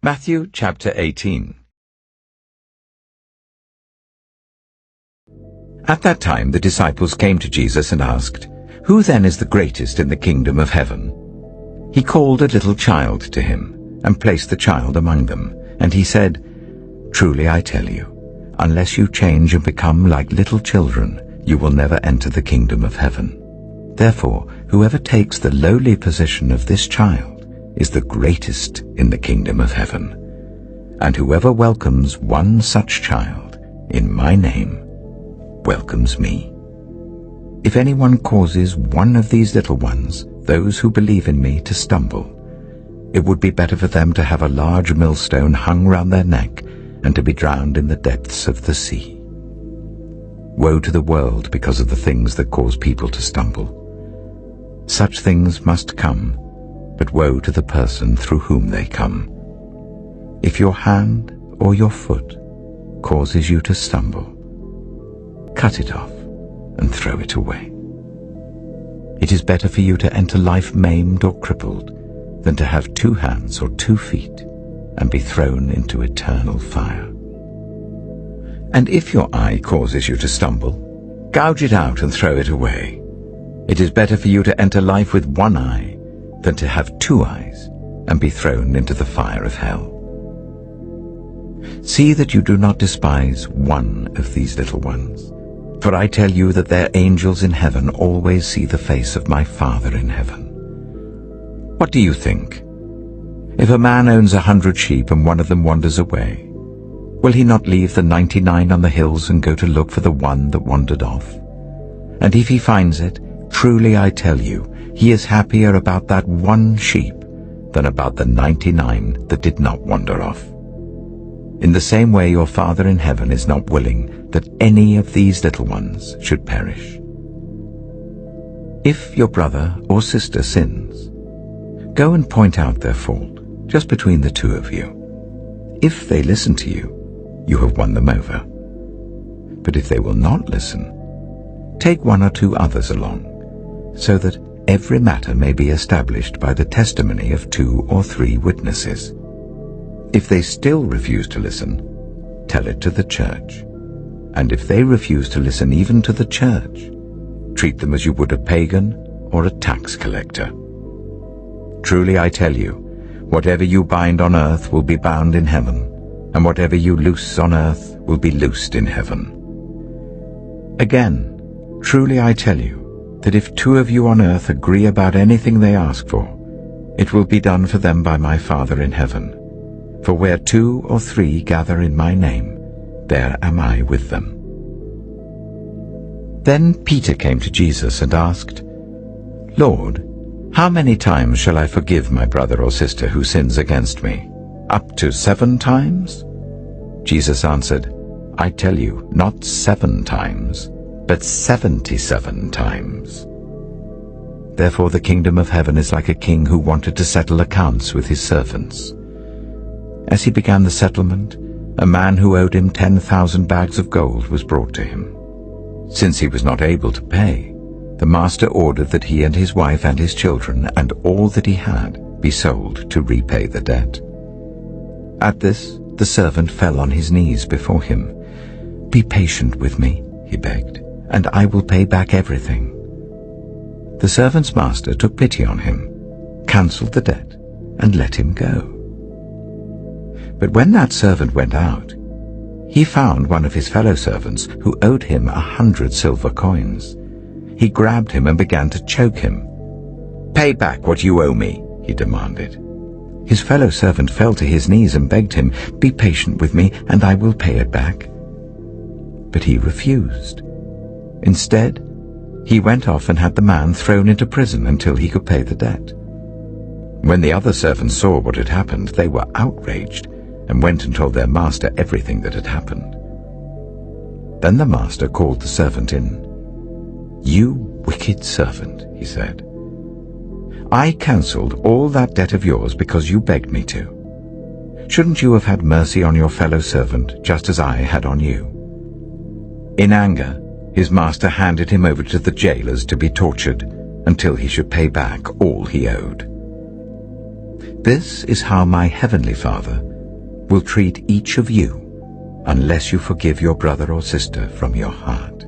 Matthew chapter 18. At that time the disciples came to Jesus and asked, "Who then is the greatest in the kingdom of heaven?" He called a little child to him, and placed the child among them, and he said, "Truly I tell you, unless you change and become like little children, you will never enter the kingdom of heaven. Therefore, whoever takes the lowly position of this child is the greatest in the kingdom of heaven. And whoever welcomes one such child in my name welcomes me. If anyone causes one of these little ones, those who believe in me, to stumble, it would be better for them to have a large millstone hung round their neck and to be drowned in the depths of the sea. Woe to the world because of the things that cause people to stumble. Such things must come, but woe to the person through whom they come. If your hand or your foot causes you to stumble, cut it off and throw it away. It is better for you to enter life maimed or crippled than to have 2 hands or 2 feet and be thrown into eternal fire. And if your eye causes you to stumble, gouge it out and throw it away. It is better for you to enter life with 1 eye than to have 2 eyes and be thrown into the fire of hell. See that you do not despise one of these little ones, for I tell you that their angels in heaven always see the face of my Father in heaven. What do you think? If a man owns 100 sheep and one of them wanders away, will he not leave the 99 on the hills and go to look for the one that wandered off? And if he finds it, truly I tell you, he is happier about that one sheep than about the 99 that did not wander off. In the same way your Father in heaven is not willing that any of these little ones should perish. If your brother or sister sins, go and point out their fault, just between the 2 of you. If they listen to you, you have won them over. But if they will not listen, take 1 or 2 others along, so that every matter may be established by the testimony of 2 or 3 witnesses. If they still refuse to listen, tell it to the church. And if they refuse to listen even to the church, treat them as you would a pagan or a tax collector. Truly I tell you, whatever you bind on earth will be bound in heaven, and whatever you loose on earth will be loosed in heaven. Again, truly I tell you, that if 2 of you on earth agree about anything they ask for, it will be done for them by my Father in heaven. For where 2 or 3 gather in my name, there am I with them. Then Peter came to Jesus and asked, "Lord, how many times shall I forgive my brother or sister who sins against me? Up to 7 times?" Jesus answered, "I tell you, not 7 times, but 77 times. Therefore the kingdom of heaven is like a king who wanted to settle accounts with his servants. As he began the settlement, a man who owed him 10,000 bags of gold was brought to him. Since he was not able to pay, the master ordered that he and his wife and his children and all that he had be sold to repay the debt. At this, the servant fell on his knees before him. "Be patient with me," he begged, "and I will pay back everything." The servant's master took pity on him, cancelled the debt, and let him go. But when that servant went out, he found one of his fellow servants who owed him 100 silver coins. He grabbed him and began to choke him. "Pay back what you owe me," he demanded. His fellow servant fell to his knees and begged him, "Be patient with me, and I will pay it back." But he refused. Instead, he went off and had the man thrown into prison until he could pay the debt. When the other servants saw what had happened, they were outraged and went and told their master everything that had happened. Then the master called the servant in. "You wicked servant," he said. "I cancelled all that debt of yours because you begged me to. Shouldn't you have had mercy on your fellow servant just as I had on you?" In anger, his master handed him over to the jailers to be tortured until he should pay back all he owed. This is how my heavenly Father will treat each of you unless you forgive your brother or sister from your heart.